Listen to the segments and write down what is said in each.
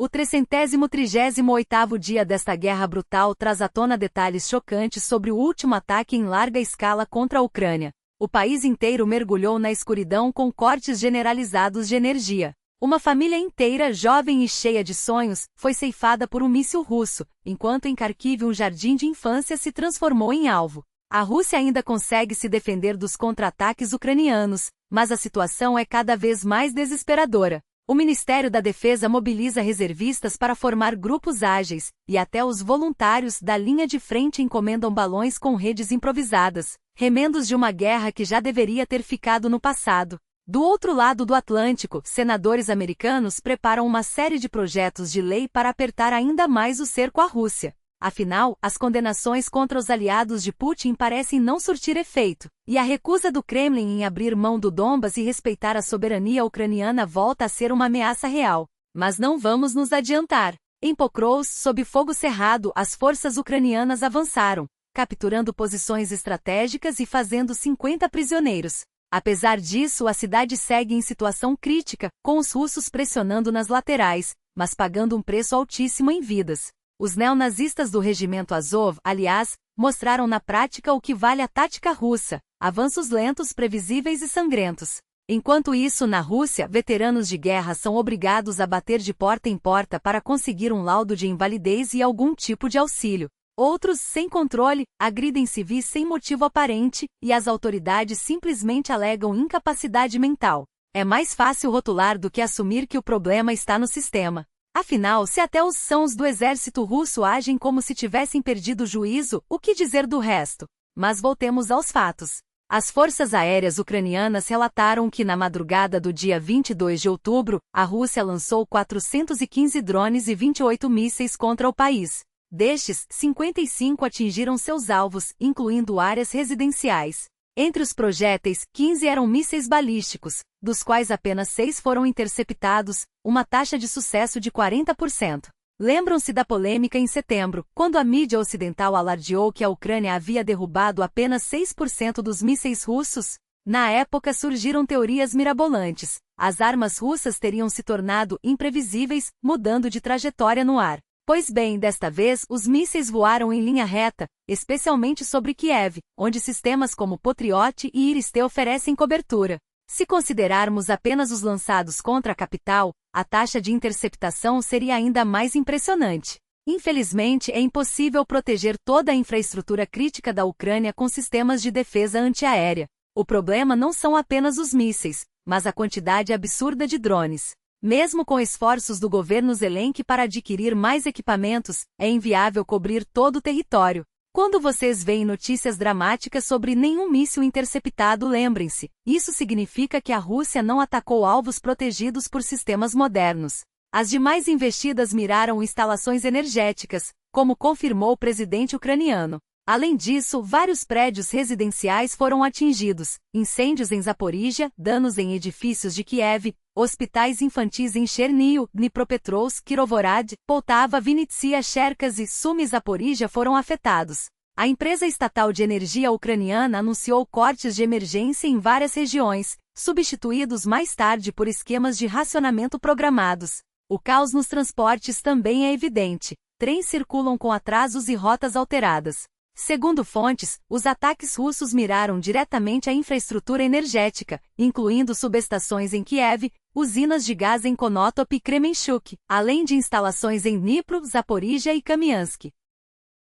O 338º dia desta guerra brutal traz à tona detalhes chocantes sobre o último ataque em larga escala contra a Ucrânia. O país inteiro mergulhou na escuridão com cortes generalizados de energia. Uma família inteira, jovem e cheia de sonhos, foi ceifada por um míssil russo, enquanto em Kharkiv um jardim de infância se transformou em alvo. A Rússia ainda consegue se defender dos contra-ataques ucranianos, mas a situação é cada vez mais desesperadora. O Ministério da Defesa mobiliza reservistas para formar grupos ágeis, e até os voluntários da linha de frente encomendam balões com redes improvisadas, remendos de uma guerra que já deveria ter ficado no passado. Do outro lado do Atlântico, senadores americanos preparam uma série de projetos de lei para apertar ainda mais o cerco à Rússia. Afinal, as condenações contra os aliados de Putin parecem não surtir efeito, e a recusa do Kremlin em abrir mão do Donbas e respeitar a soberania ucraniana volta a ser uma ameaça real. Mas não vamos nos adiantar. Em Pokrovsk, sob fogo cerrado, as forças ucranianas avançaram, capturando posições estratégicas e fazendo 50 prisioneiros. Apesar disso, a cidade segue em situação crítica, com os russos pressionando nas laterais, mas pagando um preço altíssimo em vidas. Os neonazistas do regimento Azov, aliás, mostraram na prática o que vale a tática russa: avanços lentos, previsíveis e sangrentos. Enquanto isso, na Rússia, veteranos de guerra são obrigados a bater de porta em porta para conseguir um laudo de invalidez e algum tipo de auxílio. Outros, sem controle, agridem civis sem motivo aparente, e as autoridades simplesmente alegam incapacidade mental. É mais fácil rotular do que assumir que o problema está no sistema. Afinal, se até os sãos do exército russo agem como se tivessem perdido o juízo, o que dizer do resto? Mas voltemos aos fatos. As forças aéreas ucranianas relataram que na madrugada do dia 22 de outubro, a Rússia lançou 415 drones e 28 mísseis contra o país. Destes, 55 atingiram seus alvos, incluindo áreas residenciais. Entre os projéteis, 15 eram mísseis balísticos, dos quais apenas 6 foram interceptados, uma taxa de sucesso de 40%. Lembram-se da polêmica em setembro, quando a mídia ocidental alardeou que a Ucrânia havia derrubado apenas 6% dos mísseis russos? Na época surgiram teorias mirabolantes. As armas russas teriam se tornado imprevisíveis, mudando de trajetória no ar. Pois bem, desta vez, os mísseis voaram em linha reta, especialmente sobre Kiev, onde sistemas como Patriot e Iris-T oferecem cobertura. Se considerarmos apenas os lançados contra a capital, a taxa de interceptação seria ainda mais impressionante. Infelizmente, é impossível proteger toda a infraestrutura crítica da Ucrânia com sistemas de defesa antiaérea. O problema não são apenas os mísseis, mas a quantidade absurda de drones. Mesmo com esforços do governo Zelensky para adquirir mais equipamentos, é inviável cobrir todo o território. Quando vocês veem notícias dramáticas sobre nenhum míssil interceptado, lembrem-se, isso significa que a Rússia não atacou alvos protegidos por sistemas modernos. As demais investidas miraram instalações energéticas, como confirmou o presidente ucraniano. Além disso, vários prédios residenciais foram atingidos, incêndios em Zaporíjia, danos em edifícios de Kiev, hospitais infantis em Chernihiv, Dnipropetrovsk, Kirovorad, Poltava, Vinnytsia, Cherkasy e Sumy Zaporíjia foram afetados. A empresa estatal de energia ucraniana anunciou cortes de emergência em várias regiões, substituídos mais tarde por esquemas de racionamento programados. O caos nos transportes também é evidente. Trens circulam com atrasos e rotas alteradas. Segundo fontes, os ataques russos miraram diretamente a infraestrutura energética, incluindo subestações em Kiev, usinas de gás em Konotop e Kremenchuk, além de instalações em Dnipro, Zaporíjia e Kamiansk.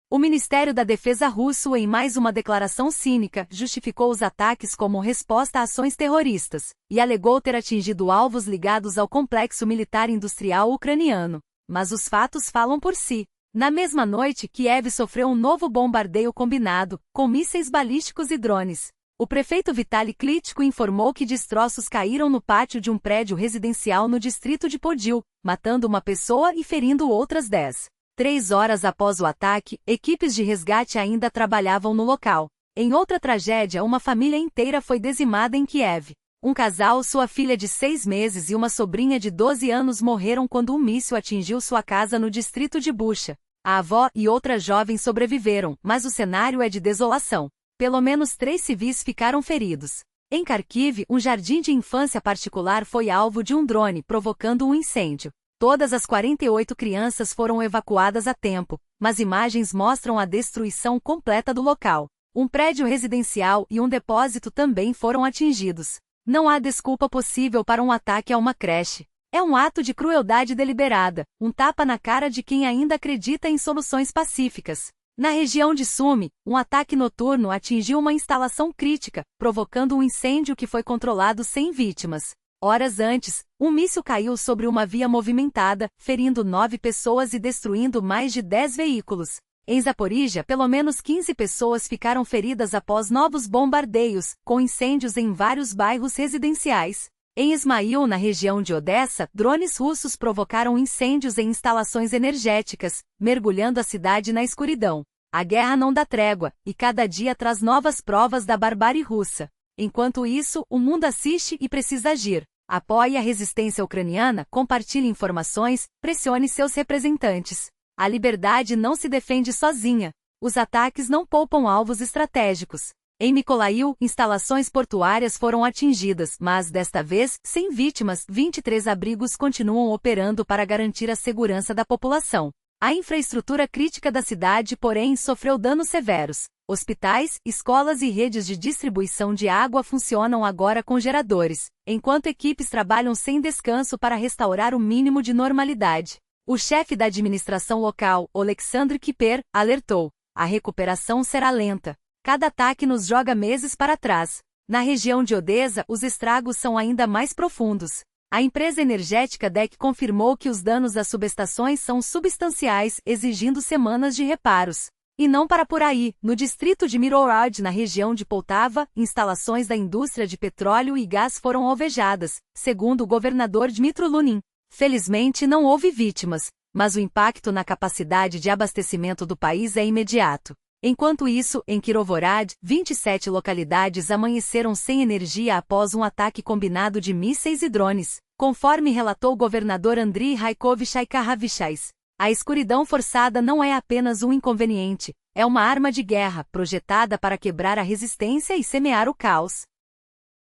O Ministério da Defesa russo, em mais uma declaração cínica, justificou os ataques como resposta a ações terroristas, e alegou ter atingido alvos ligados ao complexo militar industrial ucraniano. Mas os fatos falam por si. Na mesma noite, Kiev sofreu um novo bombardeio combinado, com mísseis balísticos e drones. O prefeito Vitaly Klitschko informou que destroços caíram no pátio de um prédio residencial no distrito de Podil, matando uma pessoa e ferindo outras 10. 3 horas após o ataque, equipes de resgate ainda trabalhavam no local. Em outra tragédia, uma família inteira foi dizimada em Kiev. Um casal, sua filha de 6 meses e uma sobrinha de 12 anos morreram quando um míssil atingiu sua casa no distrito de Bucha. A avó e outra jovem sobreviveram, mas o cenário é de desolação. Pelo menos 3 civis ficaram feridos. Em Kharkiv, um jardim de infância particular foi alvo de um drone, provocando um incêndio. Todas as 48 crianças foram evacuadas a tempo, mas imagens mostram a destruição completa do local. Um prédio residencial e um depósito também foram atingidos. Não há desculpa possível para um ataque a uma creche. É um ato de crueldade deliberada, um tapa na cara de quem ainda acredita em soluções pacíficas. Na região de Sumy, um ataque noturno atingiu uma instalação crítica, provocando um incêndio que foi controlado sem vítimas. Horas antes, um míssil caiu sobre uma via movimentada, ferindo 9 pessoas e destruindo mais de 10 veículos. Em Zaporíjia, pelo menos 15 pessoas ficaram feridas após novos bombardeios, com incêndios em vários bairros residenciais. Em Ismail, na região de Odessa, drones russos provocaram incêndios em instalações energéticas, mergulhando a cidade na escuridão. A guerra não dá trégua, e cada dia traz novas provas da barbárie russa. Enquanto isso, o mundo assiste e precisa agir. Apoie a resistência ucraniana, compartilhe informações, pressione seus representantes. A liberdade não se defende sozinha. Os ataques não poupam alvos estratégicos. Em Mykolaiv, instalações portuárias foram atingidas, mas, desta vez, sem vítimas, 23 abrigos continuam operando para garantir a segurança da população. A infraestrutura crítica da cidade, porém, sofreu danos severos. Hospitais, escolas e redes de distribuição de água funcionam agora com geradores, enquanto equipes trabalham sem descanso para restaurar o mínimo de normalidade. O chefe da administração local, Oleksandr Kiper, alertou: a recuperação será lenta. Cada ataque nos joga meses para trás. Na região de Odessa, os estragos são ainda mais profundos. A empresa energética DEC confirmou que os danos das subestações são substanciais, exigindo semanas de reparos. E não para por aí, no distrito de Mirorod, na região de Poltava, instalações da indústria de petróleo e gás foram alvejadas, segundo o governador Dmytro Lunin. Felizmente não houve vítimas, mas o impacto na capacidade de abastecimento do país é imediato. Enquanto isso, em Kirovorad, 27 localidades amanheceram sem energia após um ataque combinado de mísseis e drones, conforme relatou o governador Andriy Raikovich Karhavishais. A escuridão forçada não é apenas um inconveniente, é uma arma de guerra projetada para quebrar a resistência e semear o caos.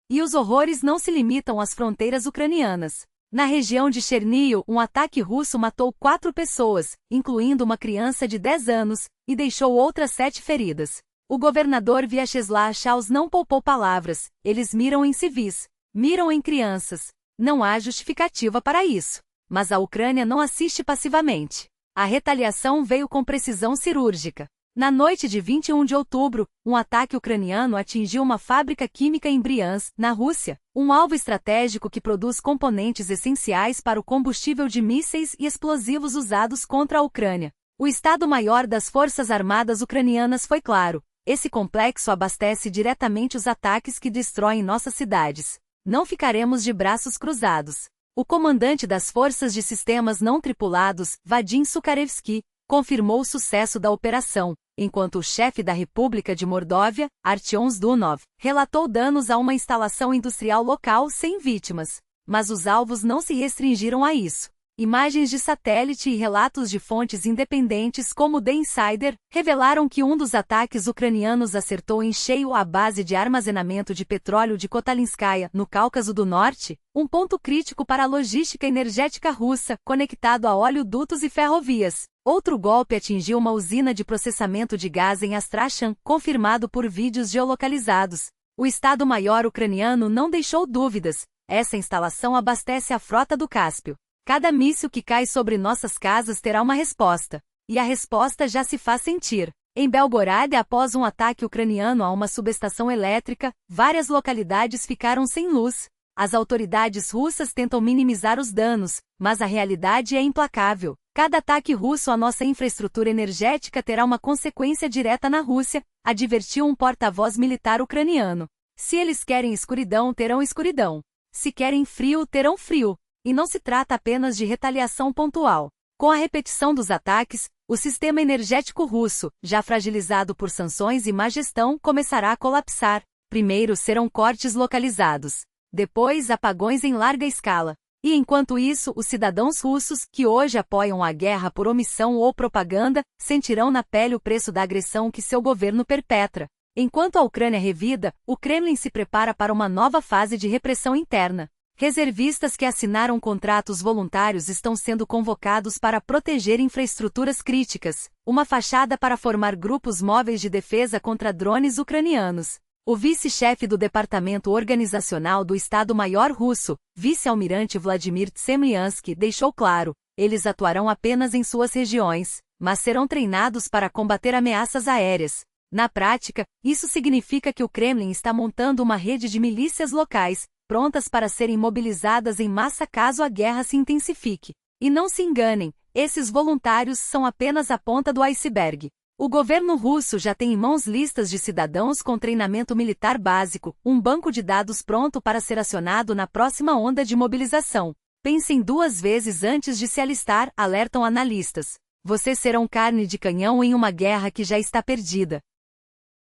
E os horrores não se limitam às fronteiras ucranianas. Na região de Chernihiv, um ataque russo matou 4 pessoas, incluindo uma criança de 10 anos, e deixou outras 7 feridas. O governador Vyacheslav Chaus não poupou palavras: eles miram em civis, miram em crianças. Não há justificativa para isso. Mas a Ucrânia não assiste passivamente. A retaliação veio com precisão cirúrgica. Na noite de 21 de outubro, um ataque ucraniano atingiu uma fábrica química em Bryansk, na Rússia, um alvo estratégico que produz componentes essenciais para o combustível de mísseis e explosivos usados contra a Ucrânia. O Estado-Maior das Forças Armadas Ucranianas foi claro: esse complexo abastece diretamente os ataques que destroem nossas cidades. Não ficaremos de braços cruzados. O comandante das Forças de Sistemas Não Tripulados, Vadim Sukharevsky, confirmou o sucesso da operação, enquanto o chefe da República de Mordóvia, Artyom Zdunov, relatou danos a uma instalação industrial local sem vítimas. Mas os alvos não se restringiram a isso. Imagens de satélite e relatos de fontes independentes como The Insider revelaram que um dos ataques ucranianos acertou em cheio a base de armazenamento de petróleo de Kotalinskaya, no Cáucaso do Norte, um ponto crítico para a logística energética russa, conectado a oleodutos e ferrovias. Outro golpe atingiu uma usina de processamento de gás em Astrachan, confirmado por vídeos geolocalizados. O Estado-Maior ucraniano não deixou dúvidas: essa instalação abastece a frota do Cáspio. Cada míssil que cai sobre nossas casas terá uma resposta. E a resposta já se faz sentir. Em Belgorod, após um ataque ucraniano a uma subestação elétrica, várias localidades ficaram sem luz. As autoridades russas tentam minimizar os danos, mas a realidade é implacável. Cada ataque russo à nossa infraestrutura energética terá uma consequência direta na Rússia, advertiu um porta-voz militar ucraniano. Se eles querem escuridão, terão escuridão. Se querem frio, terão frio. E não se trata apenas de retaliação pontual. Com a repetição dos ataques, o sistema energético russo, já fragilizado por sanções e má gestão, começará a colapsar. Primeiro serão cortes localizados. Depois apagões em larga escala. E enquanto isso, os cidadãos russos, que hoje apoiam a guerra por omissão ou propaganda, sentirão na pele o preço da agressão que seu governo perpetra. Enquanto a Ucrânia revida, o Kremlin se prepara para uma nova fase de repressão interna. Reservistas que assinaram contratos voluntários estão sendo convocados para proteger infraestruturas críticas, uma fachada para formar grupos móveis de defesa contra drones ucranianos. O vice-chefe do Departamento Organizacional do Estado-Maior russo, vice-almirante Vladimir Tsemliansky, deixou claro: eles atuarão apenas em suas regiões, mas serão treinados para combater ameaças aéreas. Na prática, isso significa que o Kremlin está montando uma rede de milícias locais, prontas para serem mobilizadas em massa caso a guerra se intensifique. E não se enganem, esses voluntários são apenas a ponta do iceberg. O governo russo já tem em mãos listas de cidadãos com treinamento militar básico, um banco de dados pronto para ser acionado na próxima onda de mobilização. Pensem 2 vezes antes de se alistar, alertam analistas. Vocês serão carne de canhão em uma guerra que já está perdida.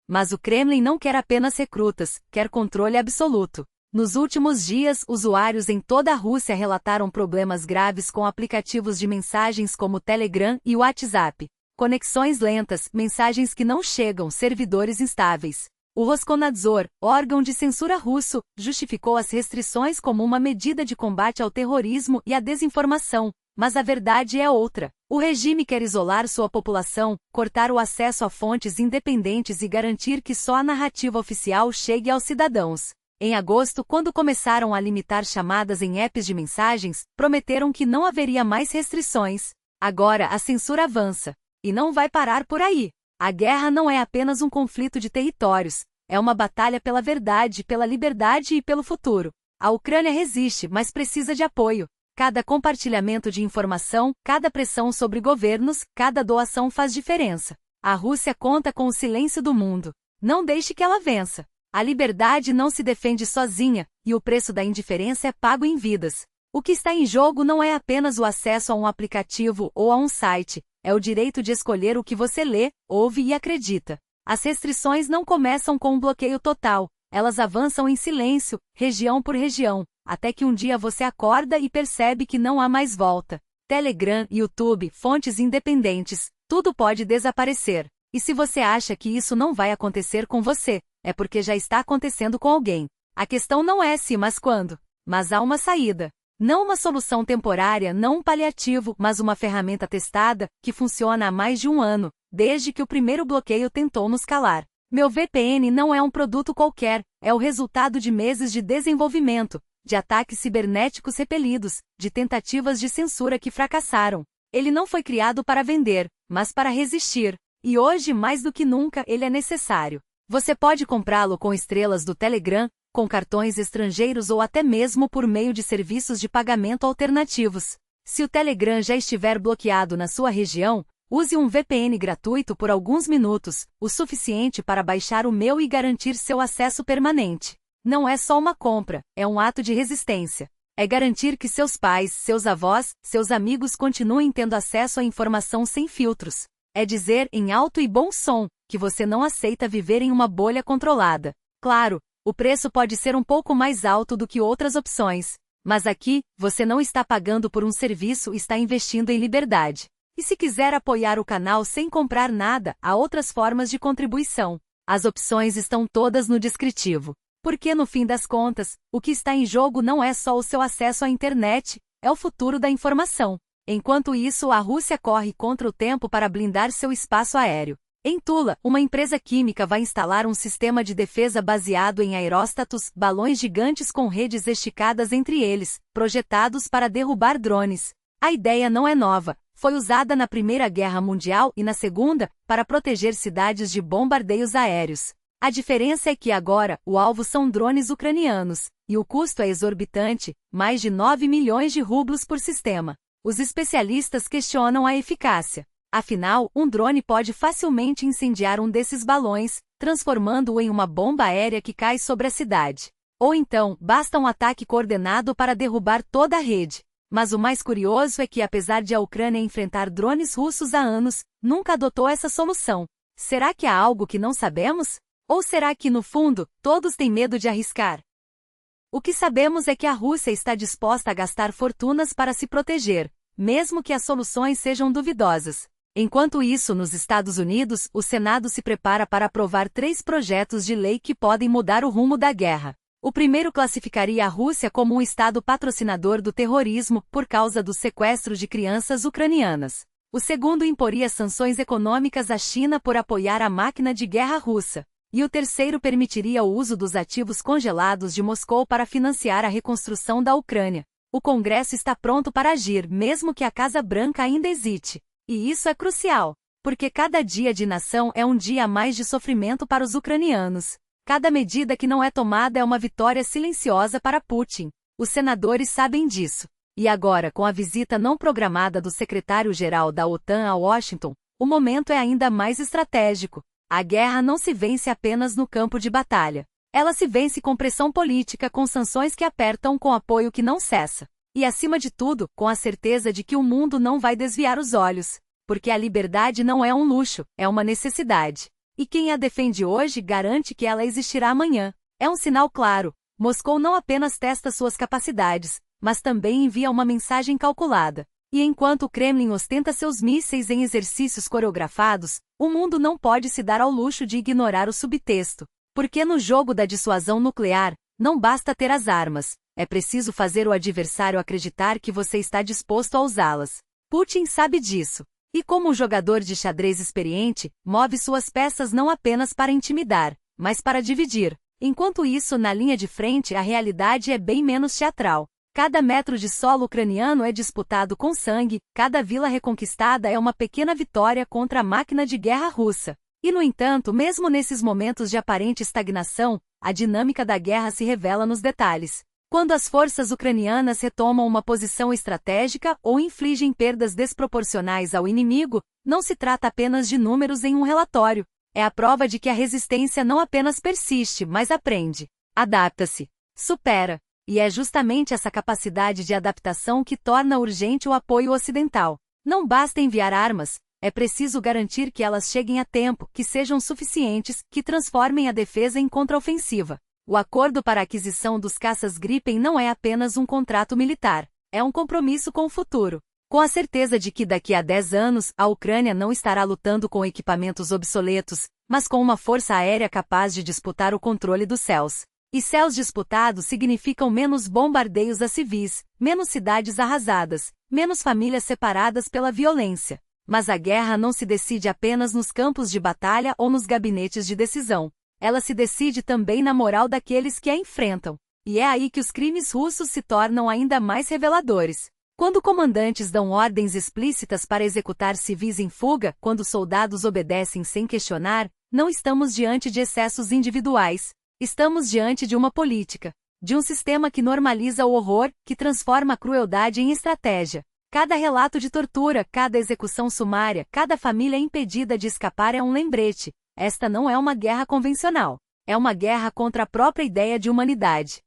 Mas o Kremlin não quer apenas recrutas, quer controle absoluto. Nos últimos dias, usuários em toda a Rússia relataram problemas graves com aplicativos de mensagens como o Telegram e o WhatsApp. Conexões lentas, mensagens que não chegam, servidores instáveis. O Roskomnadzor, órgão de censura russo, justificou as restrições como uma medida de combate ao terrorismo e à desinformação, mas a verdade é outra. O regime quer isolar sua população, cortar o acesso a fontes independentes e garantir que só a narrativa oficial chegue aos cidadãos. Em agosto, quando começaram a limitar chamadas em apps de mensagens, prometeram que não haveria mais restrições. Agora a censura avança. E não vai parar por aí. A guerra não é apenas um conflito de territórios, é uma batalha pela verdade, pela liberdade e pelo futuro. A Ucrânia resiste, mas precisa de apoio. Cada compartilhamento de informação, cada pressão sobre governos, cada doação faz diferença. A Rússia conta com o silêncio do mundo. Não deixe que ela vença. A liberdade não se defende sozinha, e o preço da indiferença é pago em vidas. O que está em jogo não é apenas o acesso a um aplicativo ou a um site, é o direito de escolher o que você lê, ouve e acredita. As restrições não começam com um bloqueio total, elas avançam em silêncio, região por região, até que um dia você acorda e percebe que não há mais volta. Telegram, YouTube, fontes independentes, tudo pode desaparecer. E se você acha que isso não vai acontecer com você, é porque já está acontecendo com alguém. A questão não é se, mas quando. Mas há uma saída. Não uma solução temporária, não um paliativo, mas uma ferramenta testada, que funciona há mais de 1 ano, desde que o primeiro bloqueio tentou nos calar. Meu VPN não é um produto qualquer, é o resultado de meses de desenvolvimento, de ataques cibernéticos repelidos, de tentativas de censura que fracassaram. Ele não foi criado para vender, mas para resistir. E hoje, mais do que nunca, ele é necessário. Você pode comprá-lo com estrelas do Telegram, com cartões estrangeiros ou até mesmo por meio de serviços de pagamento alternativos. Se o Telegram já estiver bloqueado na sua região, use um VPN gratuito por alguns minutos, o suficiente para baixar o meu e garantir seu acesso permanente. Não é só uma compra, é um ato de resistência. É garantir que seus pais, seus avós, seus amigos continuem tendo acesso à informação sem filtros. É dizer, em alto e bom som, que você não aceita viver em uma bolha controlada. Claro, o preço pode ser um pouco mais alto do que outras opções, mas aqui, você não está pagando por um serviço e está investindo em liberdade. E se quiser apoiar o canal sem comprar nada, há outras formas de contribuição. As opções estão todas no descritivo. Porque no fim das contas, o que está em jogo não é só o seu acesso à internet, é o futuro da informação. Enquanto isso, a Rússia corre contra o tempo para blindar seu espaço aéreo. Em Tula, uma empresa química vai instalar um sistema de defesa baseado em aeróstatos, balões gigantes com redes esticadas entre eles, projetados para derrubar drones. A ideia não é nova, foi usada na Primeira Guerra Mundial e na Segunda, para proteger cidades de bombardeios aéreos. A diferença é que agora, o alvo são drones ucranianos, e o custo é exorbitante, mais de 9 milhões de rublos por sistema. Os especialistas questionam a eficácia. Afinal, um drone pode facilmente incendiar um desses balões, transformando-o em uma bomba aérea que cai sobre a cidade. Ou então, basta um ataque coordenado para derrubar toda a rede. Mas o mais curioso é que, apesar de a Ucrânia enfrentar drones russos há anos, nunca adotou essa solução. Será que há algo que não sabemos? Ou será que, no fundo, todos têm medo de arriscar? O que sabemos é que a Rússia está disposta a gastar fortunas para se proteger, mesmo que as soluções sejam duvidosas. Enquanto isso, nos Estados Unidos, o Senado se prepara para aprovar 3 projetos de lei que podem mudar o rumo da guerra. O primeiro classificaria a Rússia como um estado patrocinador do terrorismo por causa do sequestro de crianças ucranianas. O segundo imporia sanções econômicas à China por apoiar a máquina de guerra russa. E o terceiro permitiria o uso dos ativos congelados de Moscou para financiar a reconstrução da Ucrânia. O Congresso está pronto para agir, mesmo que a Casa Branca ainda hesite. E isso é crucial, porque cada dia de inação é um dia a mais de sofrimento para os ucranianos. Cada medida que não é tomada é uma vitória silenciosa para Putin. Os senadores sabem disso. E agora, com a visita não programada do secretário-geral da OTAN a Washington, o momento é ainda mais estratégico. A guerra não se vence apenas no campo de batalha. Ela se vence com pressão política, com sanções que apertam, com apoio que não cessa. E, acima de tudo, com a certeza de que o mundo não vai desviar os olhos. Porque a liberdade não é um luxo, é uma necessidade. E quem a defende hoje garante que ela existirá amanhã. É um sinal claro. Moscou não apenas testa suas capacidades, mas também envia uma mensagem calculada. E enquanto o Kremlin ostenta seus mísseis em exercícios coreografados, o mundo não pode se dar ao luxo de ignorar o subtexto. Porque no jogo da dissuasão nuclear, não basta ter as armas, é preciso fazer o adversário acreditar que você está disposto a usá-las. Putin sabe disso. E como um jogador de xadrez experiente, move suas peças não apenas para intimidar, mas para dividir. Enquanto isso, na linha de frente, a realidade é bem menos teatral. Cada metro de solo ucraniano é disputado com sangue, cada vila reconquistada é uma pequena vitória contra a máquina de guerra russa. E, no entanto, mesmo nesses momentos de aparente estagnação, a dinâmica da guerra se revela nos detalhes. Quando as forças ucranianas retomam uma posição estratégica ou infligem perdas desproporcionais ao inimigo, não se trata apenas de números em um relatório. É a prova de que a resistência não apenas persiste, mas aprende, adapta-se, supera. E é justamente essa capacidade de adaptação que torna urgente o apoio ocidental. Não basta enviar armas, é preciso garantir que elas cheguem a tempo, que sejam suficientes, que transformem a defesa em contraofensiva. O acordo para a aquisição dos caças Gripen não é apenas um contrato militar, é um compromisso com o futuro. Com a certeza de que daqui a 10 anos, a Ucrânia não estará lutando com equipamentos obsoletos, mas com uma força aérea capaz de disputar o controle dos céus. E céus disputados significam menos bombardeios a civis, menos cidades arrasadas, menos famílias separadas pela violência. Mas a guerra não se decide apenas nos campos de batalha ou nos gabinetes de decisão. Ela se decide também na moral daqueles que a enfrentam. E é aí que os crimes russos se tornam ainda mais reveladores. Quando comandantes dão ordens explícitas para executar civis em fuga, quando soldados obedecem sem questionar, não estamos diante de excessos individuais. Estamos diante de uma política, de um sistema que normaliza o horror, que transforma a crueldade em estratégia. Cada relato de tortura, cada execução sumária, cada família impedida de escapar é um lembrete. Esta não é uma guerra convencional. É uma guerra contra a própria ideia de humanidade.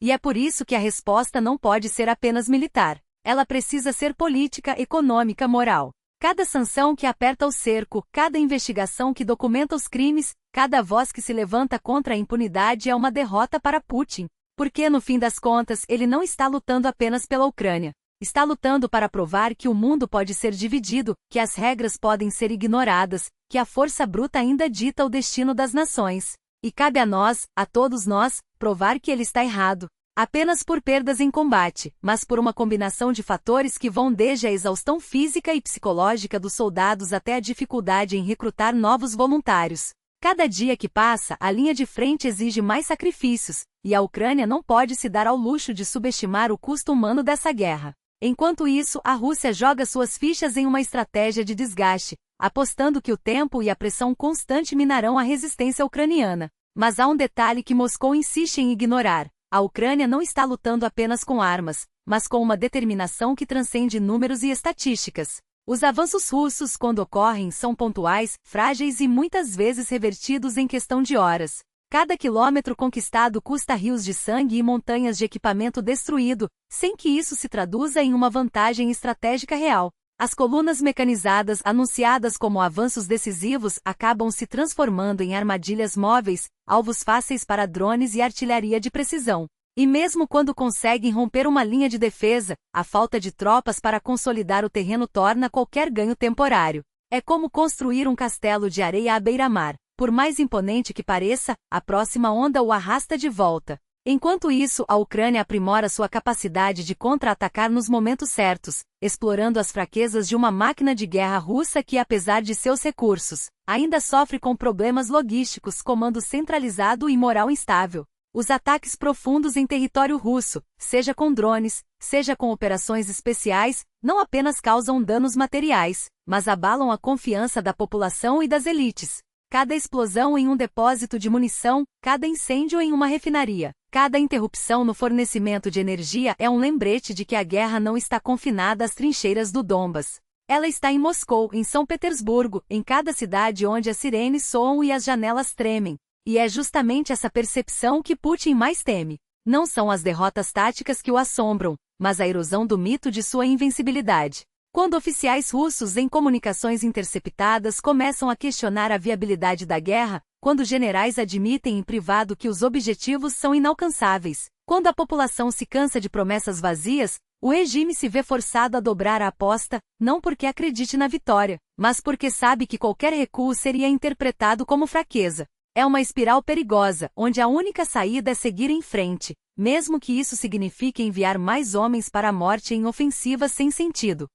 E é por isso que a resposta não pode ser apenas militar. Ela precisa ser política, econômica, moral. Cada sanção que aperta o cerco, cada investigação que documenta os crimes, cada voz que se levanta contra a impunidade é uma derrota para Putin. Porque, no fim das contas, ele não está lutando apenas pela Ucrânia. Está lutando para provar que o mundo pode ser dividido, que as regras podem ser ignoradas, que a força bruta ainda dita o destino das nações. E cabe a nós, a todos nós, provar que ele está errado. Apenas por perdas em combate, mas por uma combinação de fatores que vão desde a exaustão física e psicológica dos soldados até a dificuldade em recrutar novos voluntários. Cada dia que passa, a linha de frente exige mais sacrifícios, e a Ucrânia não pode se dar ao luxo de subestimar o custo humano dessa guerra. Enquanto isso, a Rússia joga suas fichas em uma estratégia de desgaste, apostando que o tempo e a pressão constante minarão a resistência ucraniana. Mas há um detalhe que Moscou insiste em ignorar. A Ucrânia não está lutando apenas com armas, mas com uma determinação que transcende números e estatísticas. Os avanços russos, quando ocorrem, são pontuais, frágeis e muitas vezes revertidos em questão de horas. Cada quilômetro conquistado custa rios de sangue e montanhas de equipamento destruído, sem que isso se traduza em uma vantagem estratégica real. As colunas mecanizadas, anunciadas como avanços decisivos, acabam se transformando em armadilhas móveis, alvos fáceis para drones e artilharia de precisão. E mesmo quando conseguem romper uma linha de defesa, a falta de tropas para consolidar o terreno torna qualquer ganho temporário. É como construir um castelo de areia à beira-mar. Por mais imponente que pareça, a próxima onda o arrasta de volta. Enquanto isso, a Ucrânia aprimora sua capacidade de contra-atacar nos momentos certos, explorando as fraquezas de uma máquina de guerra russa que, apesar de seus recursos, ainda sofre com problemas logísticos, comando centralizado e moral instável. Os ataques profundos em território russo, seja com drones, seja com operações especiais, não apenas causam danos materiais, mas abalam a confiança da população e das elites. Cada explosão em um depósito de munição, cada incêndio em uma refinaria, cada interrupção no fornecimento de energia é um lembrete de que a guerra não está confinada às trincheiras do Donbas. Ela está em Moscou, em São Petersburgo, em cada cidade onde as sirenes soam e as janelas tremem. E é justamente essa percepção que Putin mais teme. Não são as derrotas táticas que o assombram, mas a erosão do mito de sua invencibilidade. Quando oficiais russos em comunicações interceptadas começam a questionar a viabilidade da guerra, quando generais admitem em privado que os objetivos são inalcançáveis, quando a população se cansa de promessas vazias, o regime se vê forçado a dobrar a aposta, não porque acredite na vitória, mas porque sabe que qualquer recuo seria interpretado como fraqueza. É uma espiral perigosa, onde a única saída é seguir em frente, mesmo que isso signifique enviar mais homens para a morte em ofensivas sem sentido.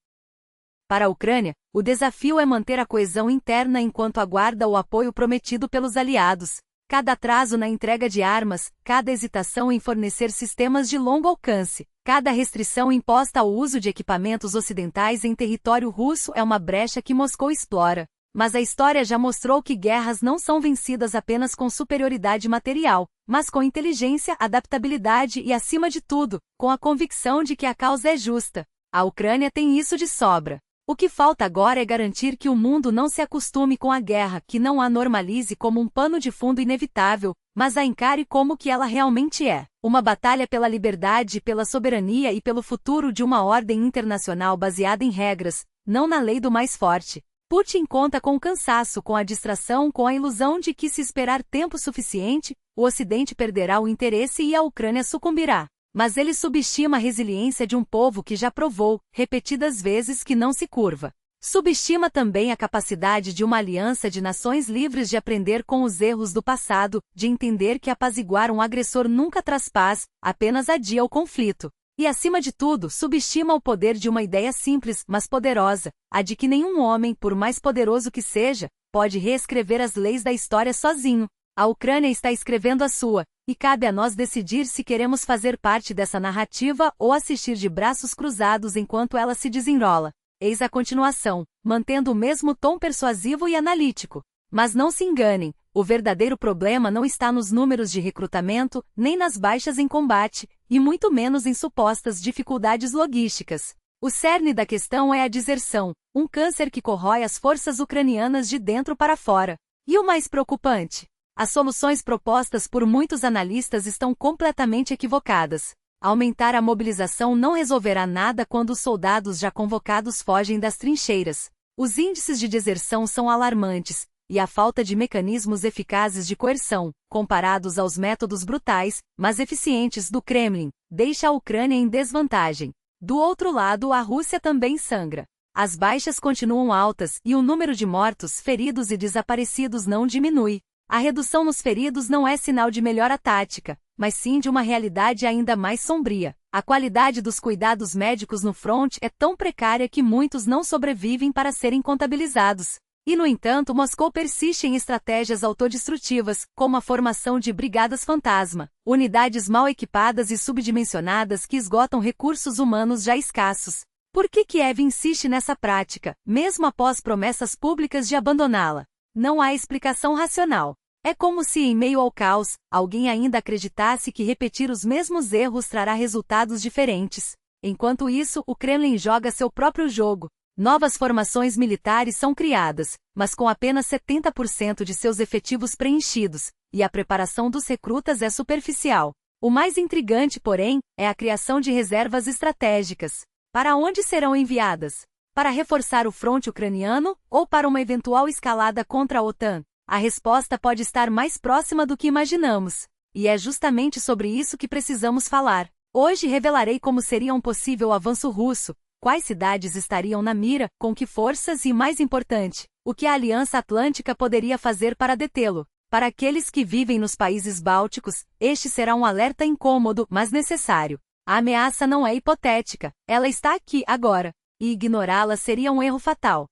Para a Ucrânia, o desafio é manter a coesão interna enquanto aguarda o apoio prometido pelos aliados. Cada atraso na entrega de armas, cada hesitação em fornecer sistemas de longo alcance, cada restrição imposta ao uso de equipamentos ocidentais em território russo é uma brecha que Moscou explora. Mas a história já mostrou que guerras não são vencidas apenas com superioridade material, mas com inteligência, adaptabilidade e, acima de tudo, com a convicção de que a causa é justa. A Ucrânia tem isso de sobra. O que falta agora é garantir que o mundo não se acostume com a guerra, que não a normalize como um pano de fundo inevitável, mas a encare como que ela realmente é. Uma batalha pela liberdade, pela soberania e pelo futuro de uma ordem internacional baseada em regras, não na lei do mais forte. Putin conta com o cansaço, com a distração, com a ilusão de que se esperar tempo suficiente, o Ocidente perderá o interesse e a Ucrânia sucumbirá. Mas ele subestima a resiliência de um povo que já provou, repetidas vezes, que não se curva. Subestima também a capacidade de uma aliança de nações livres de aprender com os erros do passado, de entender que apaziguar um agressor nunca traz paz, apenas adia o conflito. E, acima de tudo, subestima o poder de uma ideia simples, mas poderosa, a de que nenhum homem, por mais poderoso que seja, pode reescrever as leis da história sozinho. A Ucrânia está escrevendo a sua, e cabe a nós decidir se queremos fazer parte dessa narrativa ou assistir de braços cruzados enquanto ela se desenrola. Eis a continuação, mantendo o mesmo tom persuasivo e analítico. Mas não se enganem, o verdadeiro problema não está nos números de recrutamento, nem nas baixas em combate, e muito menos em supostas dificuldades logísticas. O cerne da questão é a deserção, um câncer que corrói as forças ucranianas de dentro para fora. E o mais preocupante? As soluções propostas por muitos analistas estão completamente equivocadas. Aumentar a mobilização não resolverá nada quando os soldados já convocados fogem das trincheiras. Os índices de deserção são alarmantes, e a falta de mecanismos eficazes de coerção, comparados aos métodos brutais, mas eficientes do Kremlin, deixa a Ucrânia em desvantagem. Do outro lado, a Rússia também sangra. As baixas continuam altas e o número de mortos, feridos e desaparecidos não diminui. A redução nos feridos não é sinal de melhora tática, mas sim de uma realidade ainda mais sombria. A qualidade dos cuidados médicos no front é tão precária que muitos não sobrevivem para serem contabilizados. E, no entanto, Moscou persiste em estratégias autodestrutivas, como a formação de brigadas fantasma, unidades mal equipadas e subdimensionadas que esgotam recursos humanos já escassos. Por que Kiev insiste nessa prática, mesmo após promessas públicas de abandoná-la? Não há explicação racional. É como se, em meio ao caos, alguém ainda acreditasse que repetir os mesmos erros trará resultados diferentes. Enquanto isso, o Kremlin joga seu próprio jogo. Novas formações militares são criadas, mas com apenas 70% de seus efetivos preenchidos, e a preparação dos recrutas é superficial. O mais intrigante, porém, é a criação de reservas estratégicas. Para onde serão enviadas? Para reforçar o fronte ucraniano, ou para uma eventual escalada contra a OTAN? A resposta pode estar mais próxima do que imaginamos. E é justamente sobre isso que precisamos falar. Hoje revelarei como seria um possível avanço russo, quais cidades estariam na mira, com que forças e, mais importante, O que a Aliança Atlântica poderia fazer para detê-lo? Para aqueles que vivem nos países bálticos, este será um alerta incômodo, mas necessário. A ameaça não é hipotética, ela está aqui, agora, e ignorá-la seria um erro fatal.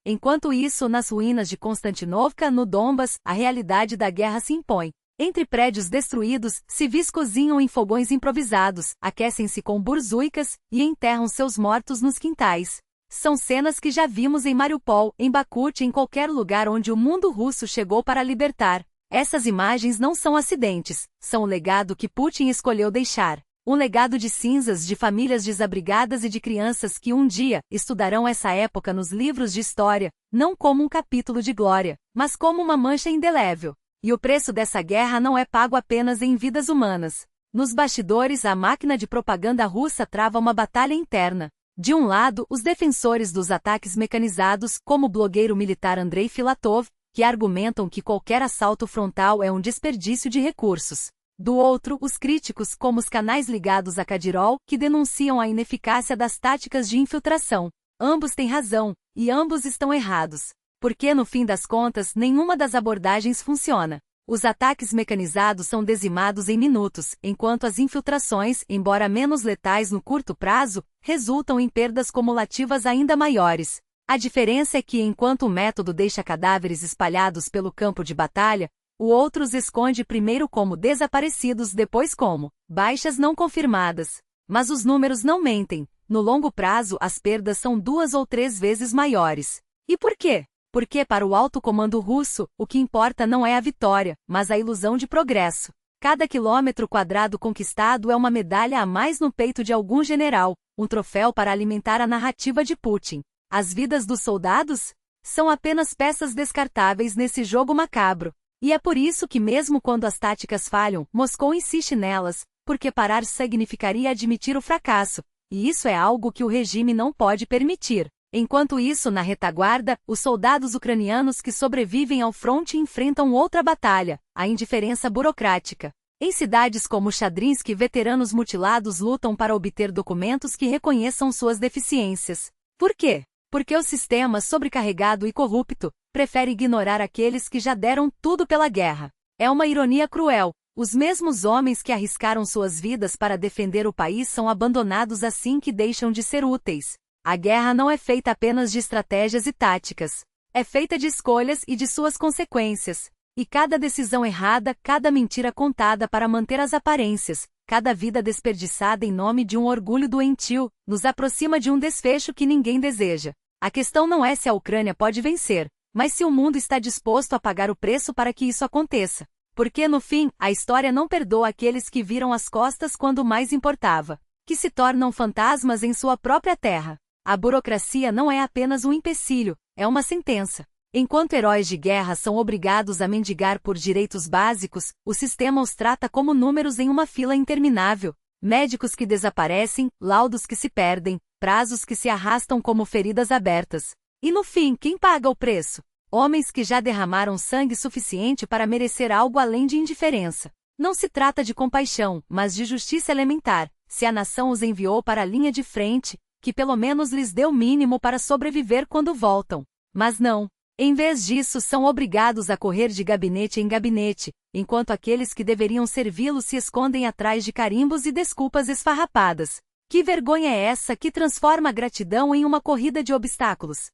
Enquanto isso, nas ruínas de Konstantinovka, no Donbas, a realidade da guerra se impõe. Entre prédios destruídos, civis cozinham em fogões improvisados, aquecem-se com burzuicas e enterram seus mortos nos quintais. São cenas que já vimos em Mariupol, em Bakut e em qualquer lugar onde o mundo russo chegou para libertar. Essas imagens não são acidentes, são o legado que Putin escolheu deixar. Um legado de cinzas, de famílias desabrigadas e de crianças que um dia estudarão essa época nos livros de história, não como um capítulo de glória, mas como uma mancha indelével. E o preço dessa guerra não é pago apenas em vidas humanas. Nos bastidores, a máquina de propaganda russa trava uma batalha interna. De um lado, os defensores dos ataques mecanizados, como o blogueiro militar Andrei Filatov, que argumentam que qualquer assalto frontal é um desperdício de recursos. Do outro, os críticos, como os canais ligados a Kadyrov, que denunciam a ineficácia das táticas de infiltração. Ambos têm razão, e ambos estão errados. Porque, no fim das contas, nenhuma das abordagens funciona. Os ataques mecanizados são dizimados em minutos, enquanto as infiltrações, embora menos letais no curto prazo, resultam em perdas cumulativas ainda maiores. A diferença é que, enquanto o método deixa cadáveres espalhados pelo campo de batalha, o outro os esconde primeiro como desaparecidos, depois como baixas não confirmadas. Mas os números não mentem. No longo prazo, as perdas são 2 ou 3 vezes maiores. E por quê? Porque para o alto comando russo, o que importa não é a vitória, mas a ilusão de progresso. Cada quilômetro quadrado conquistado é uma medalha a mais no peito de algum general, um troféu para alimentar a narrativa de Putin. As vidas dos soldados são apenas peças descartáveis nesse jogo macabro. E é por isso que, mesmo quando as táticas falham, Moscou insiste nelas, porque parar significaria admitir o fracasso, e isso é algo que o regime não pode permitir. Enquanto isso, na retaguarda, os soldados ucranianos que sobrevivem ao fronte enfrentam outra batalha, a indiferença burocrática. Em cidades como Chadrinsk, veteranos mutilados lutam para obter documentos que reconheçam suas deficiências. Por quê? Porque o sistema, sobrecarregado e corrupto, prefere ignorar aqueles que já deram tudo pela guerra. É uma ironia cruel. Os mesmos homens que arriscaram suas vidas para defender o país são abandonados assim que deixam de ser úteis. A guerra não é feita apenas de estratégias e táticas. É feita de escolhas e de suas consequências. E cada decisão errada, cada mentira contada para manter as aparências, cada vida desperdiçada em nome de um orgulho doentio, nos aproxima de um desfecho que ninguém deseja. A questão não é se a Ucrânia pode vencer, mas se o mundo está disposto a pagar o preço para que isso aconteça. Porque, no fim, a história não perdoa aqueles que viram as costas quando mais importava, que se tornam fantasmas em sua própria terra. A burocracia não é apenas um empecilho, é uma sentença. Enquanto heróis de guerra são obrigados a mendigar por direitos básicos, o sistema os trata como números em uma fila interminável. Médicos que desaparecem, laudos que se perdem, prazos que se arrastam como feridas abertas. E no fim, quem paga o preço? Homens que já derramaram sangue suficiente para merecer algo além de indiferença. Não se trata de compaixão, mas de justiça elementar. Se a nação os enviou para a linha de frente, que pelo menos lhes dê o mínimo para sobreviver quando voltam. Mas não. Em vez disso, são obrigados a correr de gabinete em gabinete, enquanto aqueles que deveriam servi-los se escondem atrás de carimbos e desculpas esfarrapadas. Que vergonha é essa que transforma a gratidão em uma corrida de obstáculos?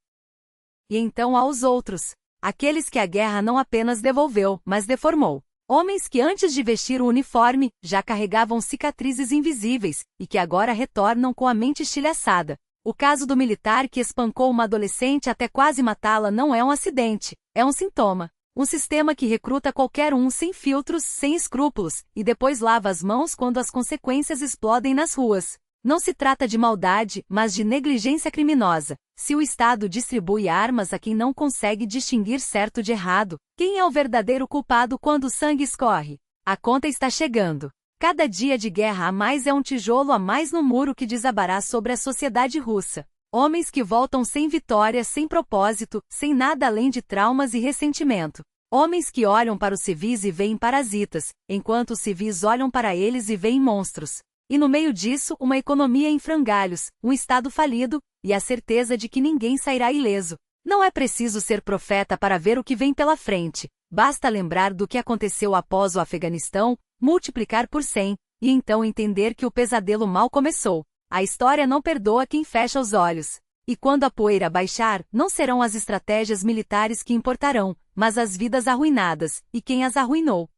E então há os outros. Aqueles que a guerra não apenas devolveu, mas deformou. Homens que antes de vestir o uniforme, já carregavam cicatrizes invisíveis, e que agora retornam com a mente estilhaçada. O caso do militar que espancou uma adolescente até quase matá-la não é um acidente, é um sintoma. Um sistema que recruta qualquer um sem filtros, sem escrúpulos, e depois lava as mãos quando as consequências explodem nas ruas. Não se trata de maldade, mas de negligência criminosa. Se o Estado distribui armas a quem não consegue distinguir certo de errado, quem é o verdadeiro culpado quando o sangue escorre? A conta está chegando. Cada dia de guerra a mais é um tijolo a mais no muro que desabará sobre a sociedade russa. Homens que voltam sem vitória, sem propósito, sem nada além de traumas e ressentimento. Homens que olham para os civis e veem parasitas, enquanto os civis olham para eles e veem monstros. E no meio disso, uma economia em frangalhos, um Estado falido, e a certeza de que ninguém sairá ileso. Não é preciso ser profeta para ver o que vem pela frente. Basta lembrar do que aconteceu após o Afeganistão, multiplicar por 100, e então entender que o pesadelo mal começou. A história não perdoa quem fecha os olhos. E quando a poeira baixar, não serão as estratégias militares que importarão, mas as vidas arruinadas, e quem as arruinou.